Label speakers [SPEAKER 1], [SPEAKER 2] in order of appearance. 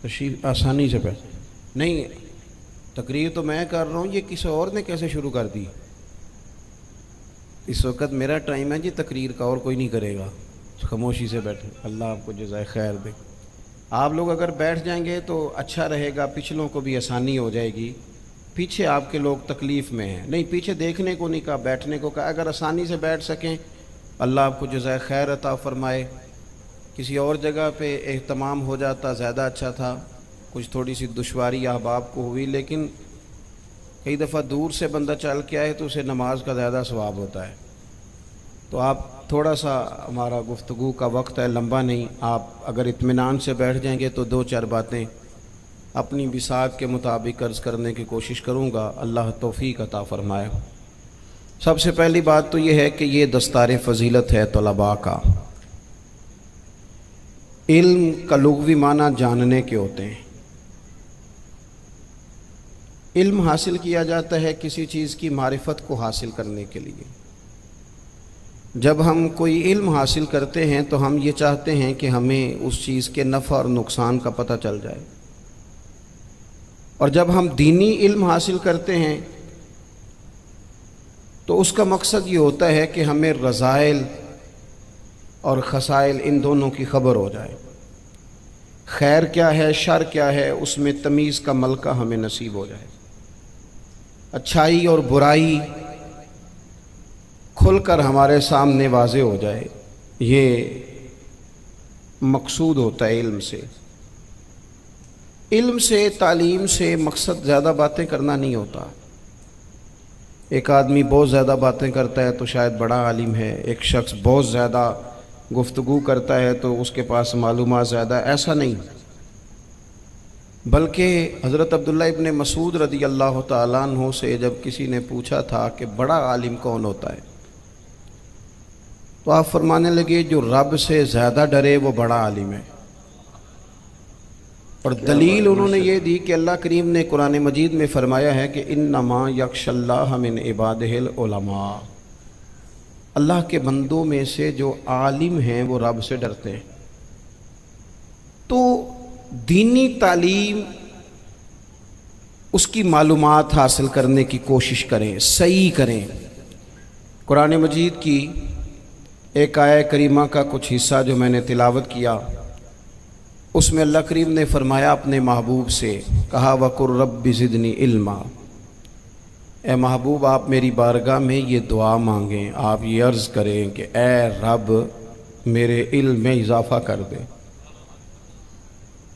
[SPEAKER 1] तशरीफ आसानी से बैठ। नहीं, तकरीर तो मैं कर रहा हूँ, ये किसी और ने कैसे शुरू कर दी? इस वक्त मेरा टाइम है जी तकरीर का, और कोई नहीं करेगा। खामोशी से बैठे, अल्लाह आपको जज़ाए खैर दे। आप लोग अगर बैठ जाएंगे तो अच्छा रहेगा, पिछलों को भी आसानी हो जाएगी। पीछे आपके लोग तकलीफ़ में हैं, नहीं पीछे देखने को नहीं कहा, बैठने को कहा। अगर आसानी से बैठ सकें, अल्लाह आपको जज़ाए खैर अता फ़रमाए। किसी और जगह पे एहतमाम हो जाता ज़्यादा अच्छा था। कुछ थोड़ी सी दुश्वारी अहबाब को हुई, लेकिन कई दफ़ा दूर से बंदा चल के आए तो उसे नमाज का ज़्यादा सवाब होता है। तो आप थोड़ा सा, हमारा गुफ्तगू का वक्त है, लंबा नहीं, आप अगर इत्मीनान से बैठ जाएंगे तो दो चार बातें अपनी बिसात के मुताबिक अर्ज़ करने की कोशिश करूँगा। अल्लाह तौफ़ीक अता फ़रमाए। सबसे पहली बात तो ये है कि ये दस्तार फ़जीलत है तलबा का। इल्म का लुग़वी माना जानने के होते हैं। इल्म हासिल किया जाता है किसी चीज़ की मारिफत को हासिल करने के लिए। जब हम कोई इल्म हासिल करते हैं तो हम ये चाहते हैं कि हमें उस चीज़ के नफ़ा और नुकसान का पता चल जाए। और जब हम दीनी इल्म हासिल करते हैं तो उसका मकसद ये होता है कि हमें रज़ाइल और खसाइल इन दोनों की खबर हो जाए। खैर क्या है, शर क्या है, उसमें तमीज़ का मलका हमें नसीब हो जाए। अच्छाई और बुराई खुलकर हमारे सामने वाज़े हो जाए, ये मकसूद होता है इल्म से। इल्म से, तालीम से मकसद ज़्यादा बातें करना नहीं होता। एक आदमी बहुत ज़्यादा बातें करता है तो शायद बड़ा आलिम है, एक शख्स बहुत ज़्यादा गुफ्तगू करता है तो उसके पास मालूमात ज़्यादा, ऐसा नहीं। बल्कि हज़रत अब्दुल्ला इब्न मसूद रज़ी अल्लाह तआला अन्हु से जब किसी ने पूछा था कि बड़ा आलिम कौन होता है, तो आप फरमाने लगे जो रब से ज़्यादा डरे वो बड़ा आलिम है। और दलील उन्होंने ये दी कि अल्लाह करीम ने कुरान मजीद में फ़रमाया है कि इन्नमा यख्शल्लाह मिन इबादिहिल उलमा, अल्लाह के बंदों में से जो आलिम हैं वो रब से डरते हैं। तो दीनी तालीम, उसकी मालूमात हासिल करने की कोशिश करें, सही करें। कुरान मजीद की एक आया करीमा का कुछ हिस्सा जो मैंने तिलावत किया, उसमें अल्लाह करीम ने फ़रमाया अपने महबूब से, कहा वकुर रब्बि ज़िदनी इल्मा, ए महबूब आप मेरी बारगाह में ये दुआ मांगें, आप ये अर्ज़ करें कि ए रब मेरे इल्म में इजाफ़ा कर दे।